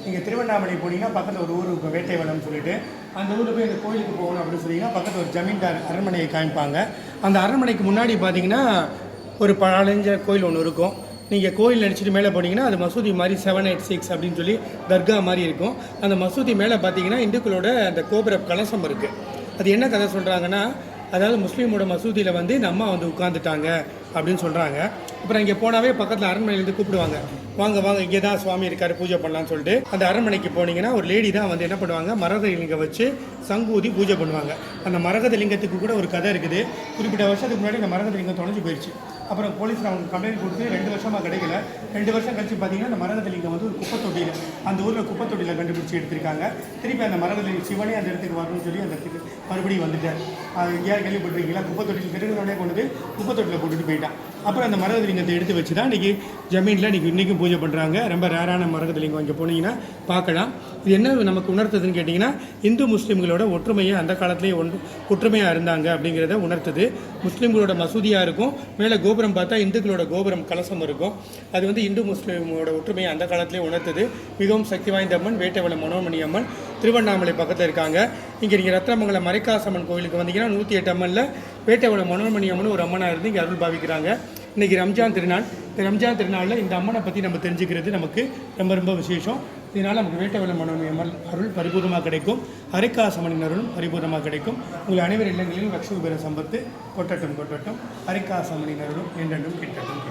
நீங்கள் திருவண்ணாமலை போனீங்கன்னா பக்கத்தில் ஒரு ஊர் இருக்கும் வேட்டைவனம்னு சொல்லிட்டு, அந்த ஊரில் போய் அந்த கோயிலுக்கு போகணும் அப்படின்னு சொன்னீங்கன்னா பக்கத்தில் ஒரு ஜமீன்தார் அரண்மனையை காமிப்பாங்க. அந்த அரண்மனைக்கு முன்னாடி பார்த்தீங்கன்னா ஒரு பழஞ்ச கோயில் ஒன்று இருக்கும். நீங்கள் கோயில் நினச்சிட்டு மேலே போனீங்கன்னா அது மசூதி மாதிரி 786 அப்படின்னு சொல்லி தர்கா மாதிரி இருக்கும். அந்த மசூதி மேலே பார்த்தீங்கன்னா இந்துக்களோட அந்த கோபுர கலசம் இருக்குது. அது என்ன கதை சொல்கிறாங்கன்னா, அதாவது முஸ்லீமோட மசூதியில் வந்து இந்த அம்மா வந்து உட்காந்துட்டாங்க அப்படின்னு சொல்கிறாங்க. அப்புறம் இங்கே போனாவே பக்கத்தில் அரண்மனையிலேருந்து கூப்பிடுவாங்க, வாங்க வாங்க இங்கே தான் சுவாமி இருக்கார் பூஜை பண்ணலான்னு சொல்லிட்டு. அந்த அரண்மனைக்கு போனீங்கன்னா ஒரு லேடி தான் வந்து என்ன பண்ணுவாங்க, மரகத லிங்கம் வச்சு சங்கூதி பூஜை பண்ணுவாங்க. அந்த மரகத லிங்கத்துக்கு கூட ஒரு கதை இருக்குது. குறிப்பிட்ட வருஷத்துக்கு முன்னாடி அந்த மரகத லிங்கம் தொலைஞ்சு போயிடுச்சு. அப்புறம் போலீஸில் அவங்க கம்ப்ளைண்ட் கொடுத்து 2 வருஷமாக கிடைக்கல. 2 வருஷம் கழிச்சு பார்த்தீங்கன்னா அந்த மரகத லிங்கம் வந்து ஒரு குப்பை தொட்டியில், அந்த ஊரில் குப்பை தொட்டியில் கண்டுபிடிச்சி எடுத்திருக்காங்க. திருப்பி அந்த மரகத லிங்கம் சிவனே அந்த இடத்துக்கு வரணும்னு சொல்லி அந்த இடத்துக்கு மறுபடியும் வந்துட்டார். அது எங்கேயாவது கேள்விப்பட்டிருக்கீங்களா? குப்பை தொட்டியில் திருநோடனே கொண்டு போய் குப்பை தொட்டியில் போட்டுட்டு போயிட்டான். அப்புறம் அந்த மரகத லிங்கத்தை எடுத்து வச்சு தான் இன்றைக்கி ஜமீனில் இன்றைக்கும் பூஜை பண்ணுறாங்க. ரொம்ப ரேரான மரகத லிங்கம் இங்கே போனீங்கன்னா பார்க்கலாம். இது என்ன நமக்கு உணர்த்துதுன்னு கேட்டிங்கன்னா, இந்து முஸ்லீம்களோட ஒற்றுமையை அந்த காலத்துலேயே ஒற்றுமையாக இருந்தாங்க அப்படிங்கிறத உணர்த்துது. முஸ்லீம்களோட மசூதியாக இருக்கும், மேலே கோபுரம் பார்த்தா இந்துக்களோட கோபுரம் கலசம் இருக்கும். அது வந்து இந்து முஸ்லீமோட ஒற்றுமையை அந்த காலத்திலே உணர்த்துது. மிகவும் சக்தி வாய்ந்த அம்மன் வேட்டைவள மனோன்மணி அம்மன் திருவண்ணாமலை பக்கத்தில் இருக்காங்க. இங்கே நீங்கள் ரத்னமங்கலம் மரைக்காசம்மன் கோவிலுக்கு வந்தீங்கன்னா 108 அம்மனில் வேட்டைவள மனோன்மணி அம்மன் ஒரு அம்மனாக இருந்து இங்கே அருள் பாவிக்கிறாங்க. இன்றைக்கி ரம்ஜான் திருநாள். இந்த ரம்ஜான் திருநாளில் இந்த அம்மனை பற்றி நம்ம தெரிஞ்சுக்கிறது நமக்கு ரொம்ப ரொம்ப விசேஷம். இதனால் நமக்கு வேட்டைவள மனோன்மணி அம்மன் அருள் பரிபூர்ணமாக கிடைக்கும். அரைக்காசம்மனின் அருளும் பரிபூர்ணமாக கிடைக்கும். உங்கள் அனைவர் இல்லங்களிலும் லட்சுமி பெற சம்பத்து கொட்டட்டும் கொட்டட்டும். அரைக்காசம்மனின் அருளும் என்றென்றும் கிட்டட்டும்.